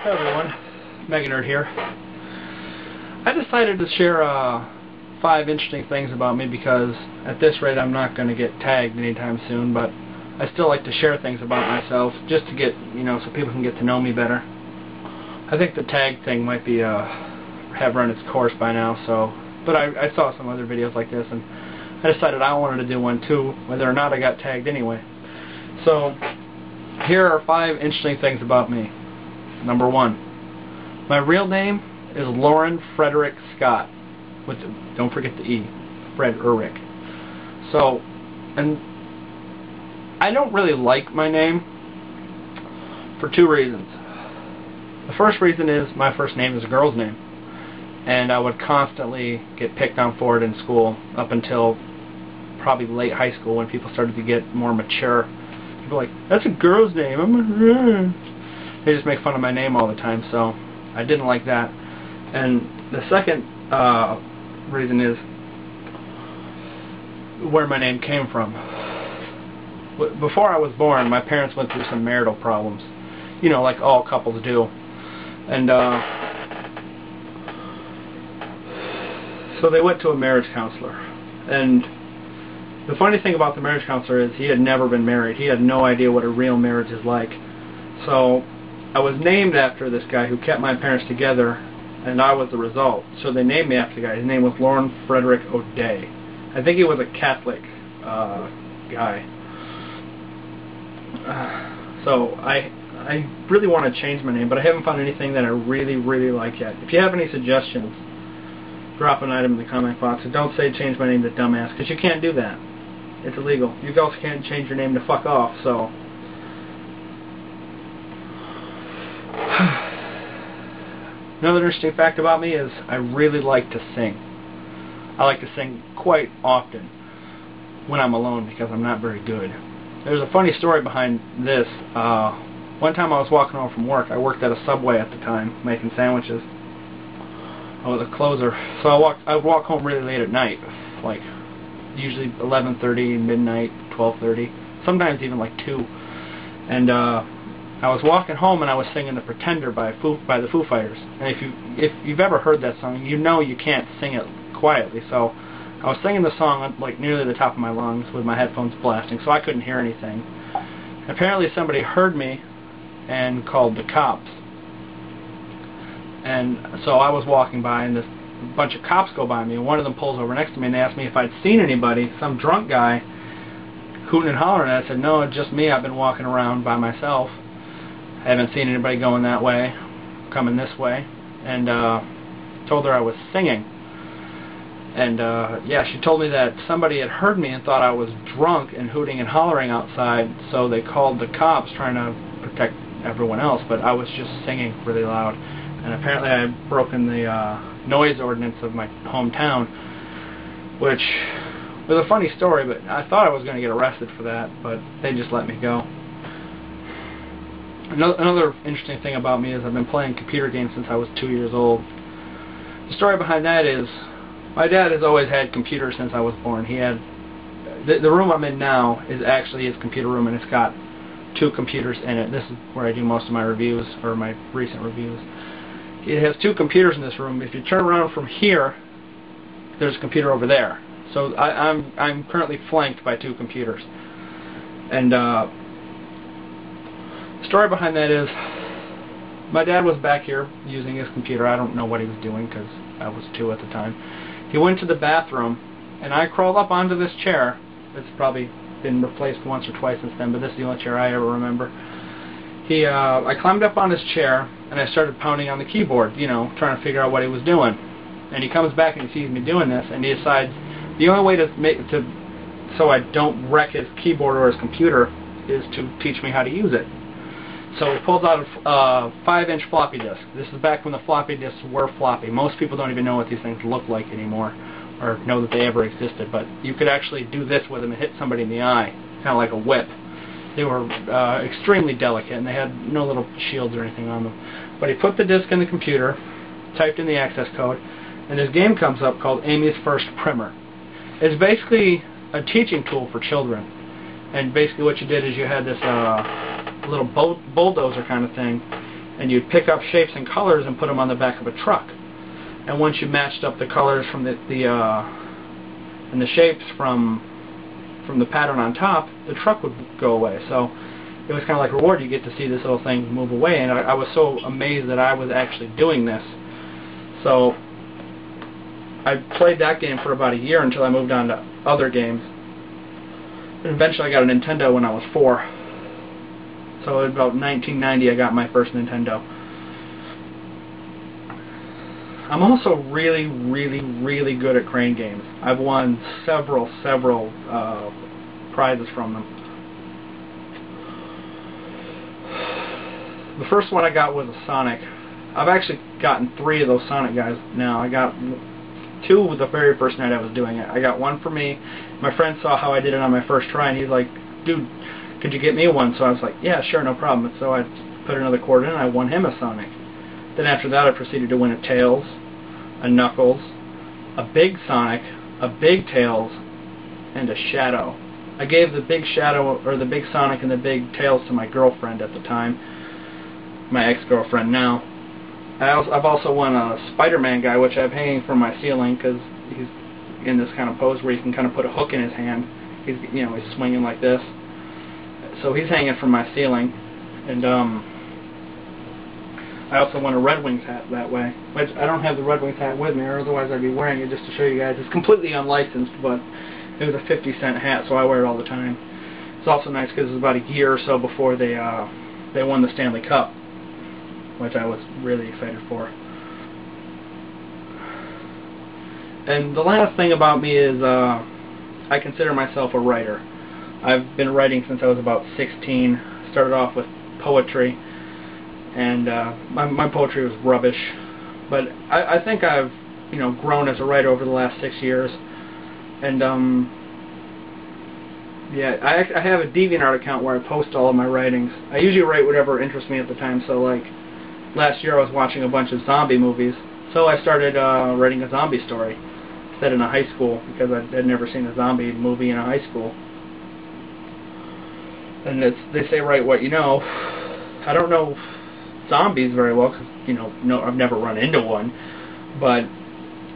Hi everyone, TheMegaNerd here. I decided to share 5 interesting things about me because at this rate I'm not going to get tagged anytime soon, but I still like to share things about myself just to get, so people can get to know me better. I think the tag thing might be have run its course by now, but I saw some other videos like this and I decided I wanted to do one too, whether or not I got tagged anyway. So here are 5 interesting things about me. Number 1, my real name is Lauren Frederick Scott. Don't forget the E, Fred Urich. So, and I don't really like my name for 2 reasons. The first reason is my first name is a girl's name, and I would constantly get picked on for it in school up until probably late high school when people started to get more mature. People were like, that's a girl's name. They just make fun of my name all the time, so I didn't like that. And the second reason is where my name came from. Before I was born, my parents went through some marital problems, like all couples do. And so they went to a marriage counselor. And the funny thing about the marriage counselor is he had never been married. He had no idea what a real marriage is like. So I was named after this guy who kept my parents together, and I was the result. So they named me after the guy. His name was Lauren Frederick O'Day. I think he was a Catholic guy. So I really want to change my name, but I haven't found anything that I really, really like yet. If you have any suggestions, drop an item in the comment box, and don't say change my name to dumbass, because you can't do that. It's illegal. You also can't change your name to fuck off, so... Another interesting fact about me is I really like to sing. I like to sing quite often when I'm alone because I'm not very good. There's a funny story behind this. One time I was walking home from work. I worked at a Subway at the time, making sandwiches. I was a closer. So I would walk home really late at night, like usually 11:30, midnight, 12:30, sometimes even like 2. And I was walking home and I was singing The Pretender by the Foo Fighters. And if you've ever heard that song, you know you can't sing it quietly. So I was singing the song like nearly the top of my lungs with my headphones blasting, so I couldn't hear anything. Apparently somebody heard me and called the cops. And so I was walking by and this bunch of cops go by me, and one of them pulls over next to me and they asked me if I'd seen anybody, some drunk guy hooting and hollering. And I said, no, it's just me. I've been walking around by myself. I haven't seen anybody going that way, coming this way, and told her I was singing. And yeah, she told me that somebody had heard me and thought I was drunk and hooting and hollering outside, so they called the cops trying to protect everyone else, but I was just singing really loud. And apparently I had broken the noise ordinance of my hometown, which was a funny story, but I thought I was going to get arrested for that, but they just let me go. Another interesting thing about me is I've been playing computer games since I was 2 years old. The story behind that is my dad has always had computers since I was born. He had the room I'm in now is actually his computer room, and it's got 2 computers in it. This is where I do most of my reviews, or my recent reviews. It has 2 computers in this room. If you turn around from here, there's a computer over there. So I'm currently flanked by 2 computers. And the story behind that is my dad was back here using his computer. I don't know what he was doing because I was 2 at the time. He went to the bathroom, and I crawled up onto this chair. It's probably been replaced once or twice since then, but this is the only chair I ever remember. I climbed up on his chair, and I started pounding on the keyboard, trying to figure out what he was doing. And he comes back and he sees me doing this, and he decides the only way so I don't wreck his keyboard or his computer is to teach me how to use it. So he pulls out a 5-inch floppy disk. This is back when the floppy disks were floppy. Most people don't even know what these things look like anymore, or know that they ever existed. But you could actually do this with them and hit somebody in the eye, kind of like a whip. They were extremely delicate, and they had no little shields or anything on them. But he put the disk in the computer, typed in the access code, and this game comes up called Amy's First Primer. It's basically a teaching tool for children. And basically what you did is you had this little bulldozer kind of thing, and you'd pick up shapes and colors and put them on the back of a truck. And once you matched up the colors from and the shapes from the pattern on top, the truck would go away. So it was kind of like a reward. You get to see this little thing move away, and I was so amazed that I was actually doing this. So I played that game for about a year until I moved on to other games. And eventually I got a Nintendo when I was 4. So in about 1990 I got my first Nintendo. I'm also really, really, really good at crane games. I've won several prizes from them. The first one I got was a Sonic. I've actually gotten 3 of those Sonic guys now. I got 2 the very first night I was doing it. I got one for me. My friend saw how I did it on my first try, and he's like, dude, could you get me one? So I was like, yeah, sure, no problem. So I put another quarter in, and I won him a Sonic. Then after that I proceeded to win a Tails, a Knuckles, a big Sonic, a big Tails, and a Shadow. I gave the big Shadow, or the big Sonic and the big Tails to my girlfriend at the time, my ex-girlfriend now. I've also won a Spider-Man guy, which I have hanging from my ceiling because he's in this kind of pose where you can kind of put a hook in his hand. He's swinging like this. So he's hanging from my ceiling. And I also won a Red Wings hat that way. Which I don't have the Red Wings hat with me, or otherwise I'd be wearing it just to show you guys. It's completely unlicensed, but it was a 50-cent hat, so I wear it all the time. It's also nice because it was about a year or so before they won the Stanley Cup, which I was really excited for. And the last thing about me is I consider myself a writer. I've been writing since I was about 16. Started off with poetry, and my poetry was rubbish. But I think I've grown as a writer over the last 6 years. And yeah, I have a DeviantArt account where I post all of my writings. I usually write whatever interests me at the time. So like last year I was watching a bunch of zombie movies, so I started writing a zombie story set in a high school because I'd never seen a zombie movie in a high school. And they say write what you know. I don't know zombies very well because I've never run into one, but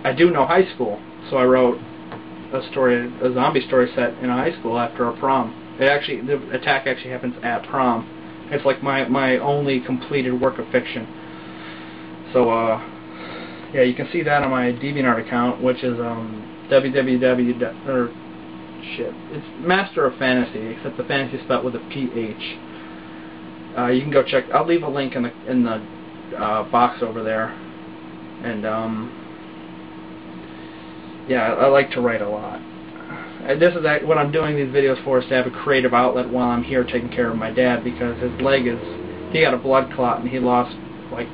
I do know high school. So I wrote a zombie story set in a high school after a prom. The attack actually happens at prom. It's like my only completed work of fiction. So yeah, you can see that on my DeviantArt account, which is it's Master of Fantasy, except the fantasy is spelled with a PH. You can go check. I'll leave a link in the box over there. And yeah, I like to write a lot. This is what I'm doing these videos for, is to have a creative outlet while I'm here taking care of my dad, because his leg he got a blood clot and he lost like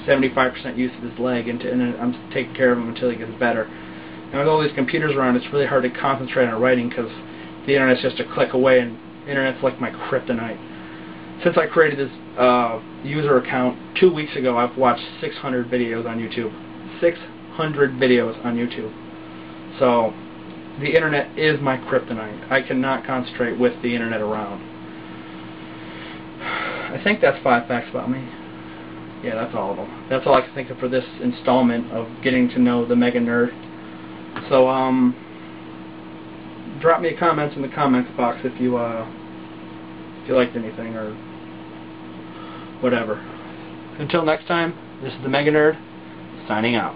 75% use of his leg, and I'm taking care of him until he gets better. And with all these computers around, it's really hard to concentrate on writing because the internet's just a click away, and the internet's like my kryptonite. Since I created this user account 2 weeks ago, I've watched 600 videos on YouTube. 600 videos on YouTube. So the internet is my kryptonite. I cannot concentrate with the internet around. I think that's 5 facts about me. Yeah, that's all of them. That's all I can think of for this installment of getting to know the Mega Nerd. So drop me comments in the comments box if you liked anything or whatever. Until next time, this is the Mega Nerd signing out.